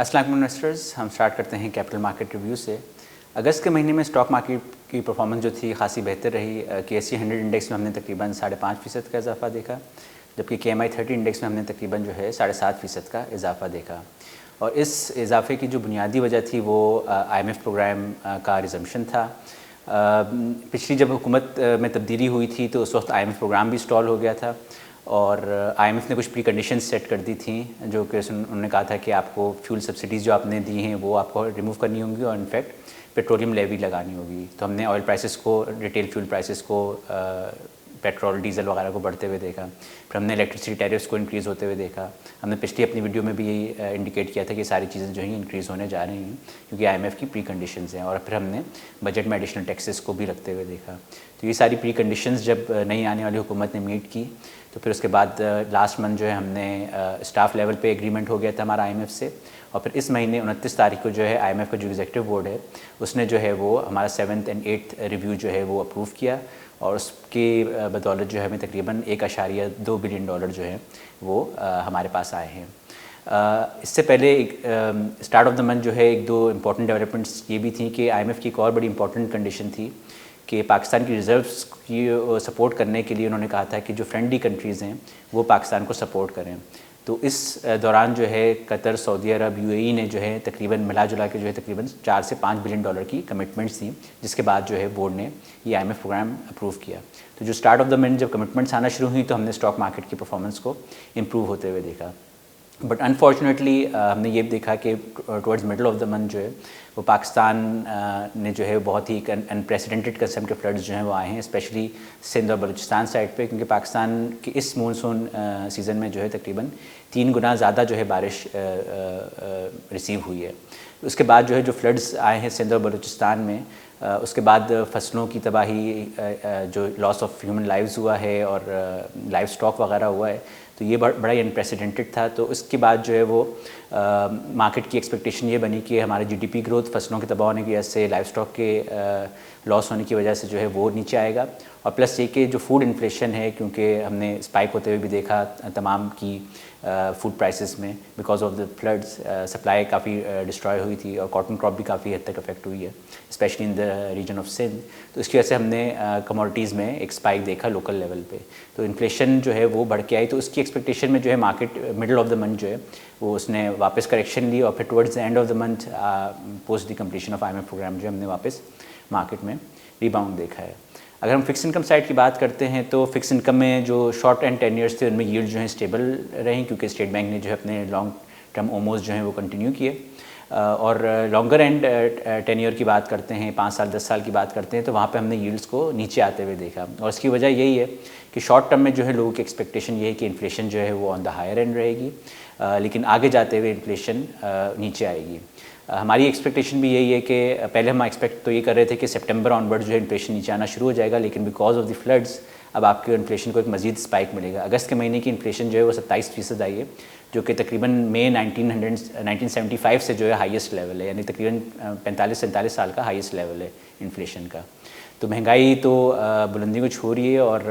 अस्सलाम वालेकुम इन्वेस्टर्स। हम स्टार्ट करते हैं कैपिटल मार्केट रिव्यू से। अगस्त के महीने में स्टॉक मार्केट की परफॉर्मेंस जो थी खासी बेहतर रही। KSE 100 इंडेक्स में हमने तकरीबन 5.5% का इजाफा देखा, जबकि KMI 30 इंडेक्स में हमने तकरीबन जो है 7.5% का इजाफा देखा। और इस इजाफे की जो बुनियादी वजह थी वो IMF प्रोग्राम का रिजम्पशन था। पिछली जब हुकूमत में तब्दीली हुई थी तो उस वक्त IMF प्रोग्राम भी स्टॉल हो गया था और IMF ने कुछ प्री कंडीशंस सेट कर दी थी, जो कि उन्होंने कहा था कि आपको फ्यूल सब्सिडीज़ जो आपने दी हैं वो आपको रिमूव करनी होंगी और इनफैक्ट पेट्रोलियम लेवी लगानी होगी। तो हमने ऑयल प्राइसेस को, रिटेल फ्यूल प्राइसेस को, पेट्रोल डीजल वगैरह को बढ़ते हुए देखा। फिर हमने इलेक्ट्रिसिटी टैरिफ्स को इंक्रीज़ होते हुए देखा। हमने पिछली अपनी वीडियो में भी यही इंडिकेट किया था कि सारी चीज़ें जो हैं इंक्रीज़ होने जा रही हैं क्योंकि IMF की प्री कंडीशंस हैं। और फिर हमने बजट में एडिशनल टैक्सेस को भी रखते हुए देखा। तो ये सारी प्री कंडीशंस जब नई आने वाली हुकूमत ने मीट की तो फिर उसके बाद लास्ट मंथ जो है हमने स्टाफ लेवल पे एग्रीमेंट हो गया था हमारा IMF से। और फिर इस महीने 29 तारीख को जो है IMF का जो एग्जीक्यूटिव बोर्ड है उसने जो है वो हमारा 7th and 8th रिव्यू जो है वो अप्रूव किया और उसके बदौलत जो है हमें तकरीबन $1.2 बिलियन जो है वो हमारे पास आए हैं। इससे पहले स्टार्ट ऑफ द मंथ जो है एक दो इम्पॉर्टेंट डेवलपमेंट्स ये भी थी कि IMF की एक और बड़ी इंपॉर्टेंट कंडीशन थी कि पाकिस्तान की रिज़र्व्स की सपोर्ट करने के लिए उन्होंने कहा था कि जो फ्रेंडली कंट्रीज़ हैं वो पाकिस्तान को सपोर्ट करें। तो इस दौरान जो है कतर, सऊदी अरब, UAE ने जो है तकरीबन मिला जुला के जो है तकरीबन $4 से $5 बिलियन की कमिटमेंट्स थी, जिसके बाद जो है बोर्ड ने ये IMF प्रोग्राम अप्रूव किया। तो जो स्टार्ट ऑफ द मंथ जब कमिटमेंट्स आना शुरू हुई तो हमने स्टॉक मार्केट की परफॉर्मेंस को इम्प्रूव होते हुए देखा। बट अनफॉर्चुनेटली हमने ये भी देखा कि towards middle of the month जो है वो पाकिस्तान ने जो है बहुत ही अनप्रेसिडेंटेड किस्म के फ्लड्स जो हैं वो आए हैं, स्पेशली सिंध और बलूचिस्तान साइड पे, क्योंकि पाकिस्तान के इस मानसून सीज़न में जो है तकरीबन 3 गुना ज़्यादा जो है बारिश रिसीव हुई है। उसके बाद जो है जो फ्लड्स आए हैं सिंध और बलूचिस्तान में, उसके बाद फसलों की तबाही, जो लॉस ऑफ ह्यूमन लाइव्स हुआ है और लाइव स्टॉक वगैरह हुआ है, तो ये बड़ा ही अनप्रेसिडेंटेड था। तो उसके बाद जो है वो मार्केट की एक्सपेक्टेशन ये बनी कि हमारे GDP ग्रोथ फसलों के तबाह होने की वजह से, लाइव स्टॉक के लॉस होने की वजह से जो है वो नीचे आएगा। और प्लस ये कि जो फूड इन्फ्लेशन है, क्योंकि हमने स्पाइक होते हुए भी देखा तमाम की फूड प्राइसेस में because of the floods, supply काफ़ी डिस्ट्रॉय हुई थी और कॉटन क्रॉप भी काफ़ी हद तक अफेक्ट हुई है, especially in the region of Sindh. तो इसकी वजह से हमने कमोडिटीज़ में एक स्पाइक देखा लोकल लेवल पे। तो इन्फ्लेशन जो है वो बढ़ के आई, तो उसकी एक्सपेक्टेशन में जो है market middle of the month जो है वो उसने वापस करेक्शन ली और फिर towards the end of the month post the completion of IMF programme जो हमने वापस मार्केट में रिबाउंड देखा है। अगर हम फिक्स इनकम साइड की बात करते हैं तो फिक्स इनकम में जो शॉर्ट एंड 10 ईयर्स थे उनमें यील्ड जो है स्टेबल रहीं, क्योंकि स्टेट बैंक ने जो है अपने लॉन्ग टर्म ओमोज जो हैं वो कंटिन्यू किए। और लॉन्गर एंड 10 ईयर की बात करते हैं, 5 साल 10 साल की बात करते हैं, तो वहाँ पे हमने यील्ड्स को नीचे आते हुए देखा। और इसकी वजह यही है कि शॉर्ट टर्म में जो है लोगों की एक्सपेक्टेशन ये है कि इन्फ्लेशन जो है वो ऑन द हायर एंड रहेगी, लेकिन आगे जाते हुए इन्फ्लेशन नीचे आएगी। हमारी एक्सपेक्टेशन भी यही है कि पहले हम एक्सपेक्ट तो ये कर रहे थे कि सितंबर ऑनवर्ड जो है इन्फ्लेशन नीचे आना शुरू हो जाएगा, लेकिन बिकॉज ऑफ द फ्लड्स अब आपके इन्फ्लेशन को एक मजीद स्पाइक मिलेगा। अगस्त के महीने की इन्फ्लेशन जो है वो 27% आई है, जो कि तकरीबन मई 1975 से जो है हाईएस्ट लेवल है, यानी तकरीबन 45-47 साल का हाईएस्ट लेवल है इन्फ्लेशन का। तो महंगाई तो बुलंदी को छू रही है और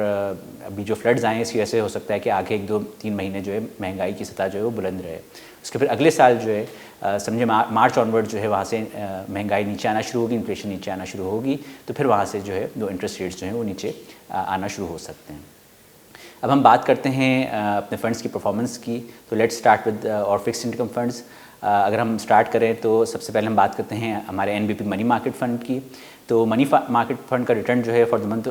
अभी जो फ्लड्स आए हैं इसकी वजह से हो सकता है कि आगे 1-2-3 महीने जो है महंगाई की सतह जो है वो बुलंद रहे। उसके फिर अगले साल जो है समझे मार्च ऑनवर्ड जो है वहाँ से महंगाई नीचे आना शुरू होगी, इन्फ्लेशन नीचे आना शुरू होगी, तो फिर वहाँ से जो है जो इंटरेस्ट रेट्स जो हैं वो नीचे आना शुरू हो सकते हैं। अब हम बात करते हैं अपने फंड्स की परफॉर्मेंस की, तो लेट्स स्टार्ट विद और फिक्स्ड इनकम फंड्स। अगर हम स्टार्ट करें तो सबसे पहले हम बात करते हैं हमारे NBP मनी मार्केट फ़ंड की। तो मनी मार्केट फ़ंड का रिटर्न जो है फॉर द मंथ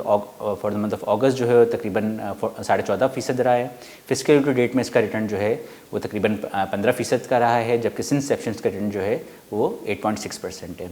ऑफ अगस्त जो है तकरीबन 14.5% रहा है। फिस्कल टू डेट में इसका रिटर्न जो है वो तकरीबन 15% का रहा है, जबकि सिंस इंसेप्शन का रिटर्न जो है वो 8.6% है।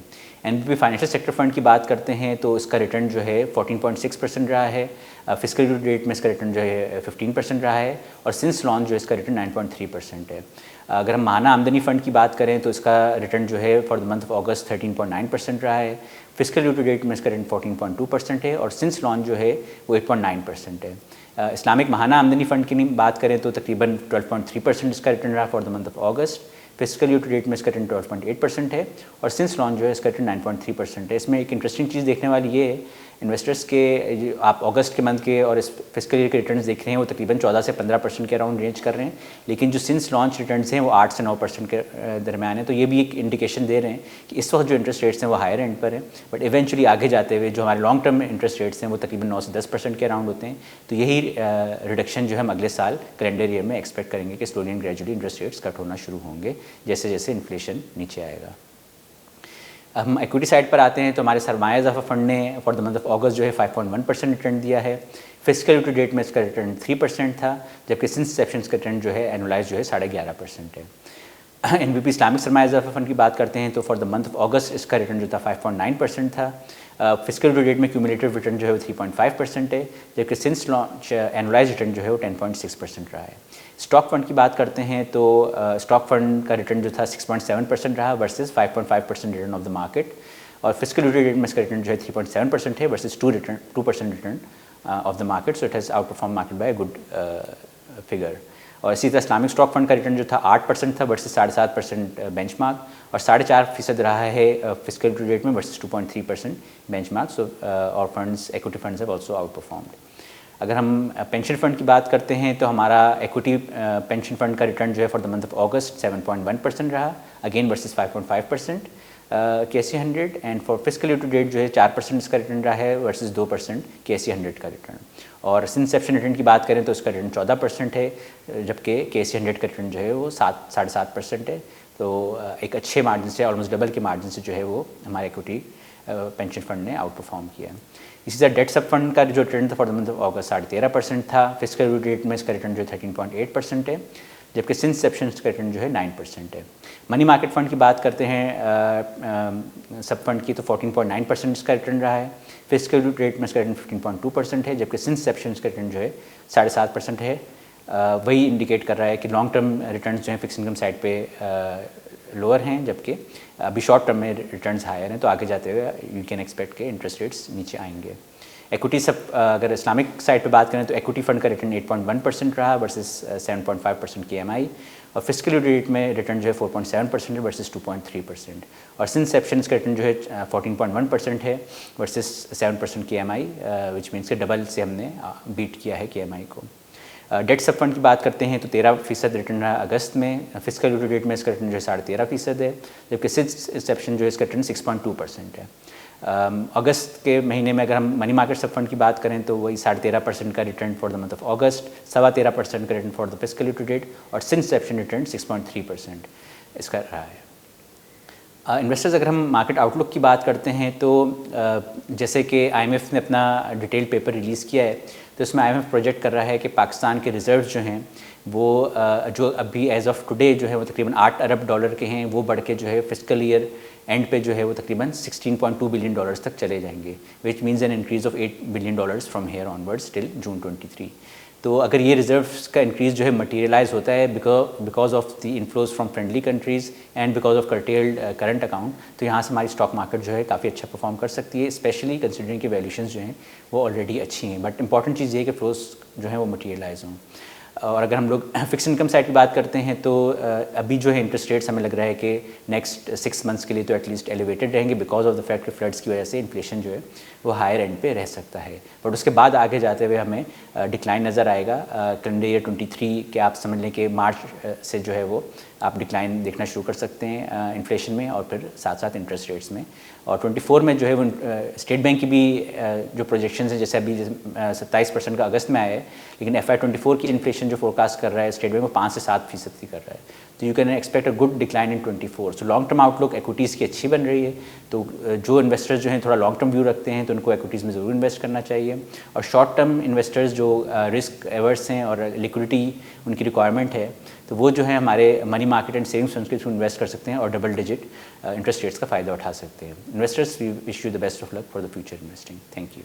NBP फाइनेंशियल सेक्टर फंड की बात करते हैं तो इसका रिटर्न जो है 14.6% रहा है। फिस्कल टू डेट में इसका रिटर्न जो है 15% रहा है और सिंस लॉन्च जो है इसका रिटर्न 9.3% है। अगर हम माहाना आमदनी फ़ंड की बात करें तो इसका रिटर्न जो है फॉर द मंथ ऑफ अगस्त 13.9% रहा है। फिस्कल टू डेट में इसका रिटर्न 14.2% है और सिंस लॉन्च जो है वो 8.9% है। इस्लामिक माहाना आमदनी फ़ंड की बात करें तो तकरीबन 12.3% इसका रिटर्न रहा for the month of August. Fiscal year to date में इसका रिटर्न 12.8% है और सिंस लॉन्च जो है इसका रिटर्न 9.3% है। इसमें एक इंटरेस्टिंग चीज़ देखने वाली ये है इन्वेस्टर्स के आप अगस्त के मंथ के और इस फिस्कल ईयर के रिटर्न्स देख रहे हैं वो तकरीबन 14 से 15% के अराउंड रेंज कर रहे हैं, लेकिन जो सिंस लॉन्च रिटर्न्स हैं वो 8 से 9% के दरमियान है। तो ये भी एक इंडिकेशन दे रहे हैं कि इस वक्त जो इंटरेस्ट रेट्स हैं वो हायर एंड पर हैं, बट इवेंचुअली आगे जाते हुए जो हमारे लॉन्ग टर्म इंटरेस्ट रेट्स हैं वो तकरीबन 9 से 10% के अराउंड होते हैं। तो यही रिडक्शन जो है हम अगले साल कैलेंडर ईयर में एक्सपेक्ट करेंगे कि slowly and gradually interest rates cut होना शुरू होंगे जैसे जैसे इन्फ्लेशन नीचे आएगा। हम इक्विटी साइड पर आते हैं तो हमारे सरमाया इजाफा फंड ने फॉर द मंथ ऑफ अगस्त जो है 5.1% रिटर्न दिया है। फिस्कल टू डेट में इसका रिटर्न 3% था, जबकि सिंस इंसेप्शन का रिटर्न जो है एनुलाइज जो है 11.5% है। एनबीपी इस्लामिक सरमाया इजाफा फंड की बात करते हैं तो फॉर द मंथ ऑफ अगस्त इसका रिटर्न जो था 5.9% था। फिस्कल टू डेट में क्यूमुलेटिव रिटर्न जो है वो 3.5% है, जबकि सिंस लॉन्च एनुलाइज रिटर्न जो है वो 10.6% रहा है। स्टॉक फंड की बात करते हैं तो स्टॉक फंड का रिटर्न जो था 6.7% रहा versus 5.5% return of the market, और फिस्कल डेट में इसका रिटर्न जो है 3.7% है versus 2% return of the market. So it has outperform market by good figure. और इसी तरह इस्लामिक स्टॉक फंड का रिटर्न जो था 8% था वर्सेस 7.5% बेंचमार्क, और 4.5% रहा है फिस्कल टू डेट में वर्सेस 2.3% बेंचमार्क। सो और funds equity funds have also out performed. अगर हम पेंशन फ़ंड की बात करते हैं तो हमारा इक्विटी पेंशन फ़ंड का रिटर्न जो है for the month of August 7.1% रहा, again versus 5.5% KSE 100, and for fiscal year to date जो है 4% इसका रिटर्न रहा है वर्सेस 2% KSE 100 का रिटर्न। और सिंस इंसेप्शन रिटर्न की बात करें तो इसका रिटर्न 14% है, जबकि KSE 100 का रिटर्न जो है वो 7.5% है। तो एक अच्छे मार्जिन से, ऑलमोस्ट डबल के मार्जिन से जो है वो हमारे इक्विटी पेंशन फंड ने आउट परफॉर्म किया है। इसी तरह डेट सब फंड का जो रिटर्न था फॉर द मंथ ऑफ अगस्त 13.5% था। फिस्कल डेट में इसका रिटर्न जो है 13.8% है, जबकि सिंस इंसेप्शन का रिटर्न जो है 9% है। मनी मार्केट फंड की बात करते हैं सब फंड की तो 14.9% इसका रिटर्न रहा है। फिस्कल डेट में इसका रिटर्न 15.2% है, जबकि सिंस इंसेप्शन का रिटर्न जो है 7.5% है। वही इंडिकेट कर रहा है कि लॉन्ग टर्म रिटर्न्स जो हैं फिक्स इनकम साइड पे लोअर हैं, जबकि अभी शॉर्ट टर्म में रिटर्न्स हायर हैं। तो आगे जाते हुए यू कैन एक्सपेक्ट के इंटरेस्ट रेट्स नीचे आएंगे। इक्विटी सब अगर इस्लामिक साइड पे बात करें तो इक्विटी फंड का रिटर्न 8.1% रहा वर्सेस 7.5% KMI, और फिस्कल रेट में रिटर्न जो है 4.7% वर्सेस 2.3%, और सिंस इंसेप्शन का रिटर्न जो है 14.1% है वर्सेस 7% KMI, विच मीन्स के डबल से हमने बीट किया है KMI को। डेट सब फंड की बात करते हैं तो 13% रिटर्न रहा अगस्त में। फिस्कल डेट में इसका रिटर्न जो है 13.5% है, जबकि सिंस इंसेप्शन जो है इसका रिटर्न 6.2% है। अगस्त के महीने में अगर हम मनी मार्केट सब फंड की बात करें तो वही 13.5% का return for the month of August, 13.25% का return for the fiscal to date, और सिंस इंसेप्शन रिटर्न 6.3% इसका रहा है। इन्वेस्टर्स अगर हम मार्केट आउटलुक की बात करते हैं तो जैसे कि IMF ने अपना डिटेल पेपर रिलीज़ किया है तो इसमें IMF प्रोजेक्ट कर रहा है कि पाकिस्तान के रिजर्व्स जो हैं वो जो अभी एज ऑफ टुडे जो है वो तकरीबन $8 अरब के हैं, वो बढ़ के जो है फिस्कल ईयर एंड पे जो है वो तकरीबन $16.2 बिलियन तक चले जाएंगे, which means an increase of $8 billion from here onwards till June 23। तो अगर ये रिजर्व्स का इंक्रीज़ जो है मटीरियलाइज होता है because of the inflows from friendly countries and because of curtailed current account, तो यहाँ से हमारी स्टॉक मार्केट जो है काफ़ी अच्छा परफॉर्म कर सकती है, स्पेशली कंसिडरिंग कि वैल्यूशंस जो हैं वो ऑलरेडी अच्छी हैं। बट इंपॉर्टेंट चीज़ ये है कि फ्लोज जो है वो मटीरियलाइज हों। और अगर हम लोग फिक्स इनकम साइड की बात करते हैं तो अभी जो है इंटरेस्ट रेट्स हमें लग रहा है कि नेक्स्ट 6 मंथ्स के लिए तो एटलीस्ट एलिवेटेड रहेंगे बिकॉज ऑफ द फैक्ट कि फ्लड्स की वजह से इन्फ्लेशन जो है वो हायर एंड पे रह सकता है। बट उसके बाद आगे जाते हुए हमें डिक्लाइन नज़र आएगा। कैलेंडर ईयर 23 के आप समझ लें कि मार्च से जो है वो आप डिक्लाइन देखना शुरू कर सकते हैं इन्फ्लेशन में और फिर साथ साथ इंटरेस्ट रेट्स में। और 24 में जो है वो स्टेट बैंक की भी जो प्रोजेक्शंस हैं, जैसे अभी 27% का अगस्त में आया है, लेकिन FY24 की इन्फ्लेशन जो फोरकास्ट कर रहा है स्टेट बैंक वो 5 से 7% की कर रहा है। तो you can expect a good decline in 24। So long term outlook equities की अच्छी बन रही है। तो जो इन्वेस्टर्स जो हैं थोड़ा लॉन्ग टर्म व्यू रखते हैं तो उनको एक्विटीज़ में ज़रूर इन्वेस्ट करना चाहिए, और शॉर्ट टर्म इन्वेस्टर्स जो रिस्क एवर्स हैं और लिक्विडिटी उनकी रिक्वायरमेंट है तो वो जो है हमारे money market and savings funds के थ्रू इन्वेस्ट कर सकते हैं और डबल डिजिट इंटरेस्ट रेट्स का फ़ायदा उठा सकते हैं। Investors we wish you the best of luck for the future investing. Thank you.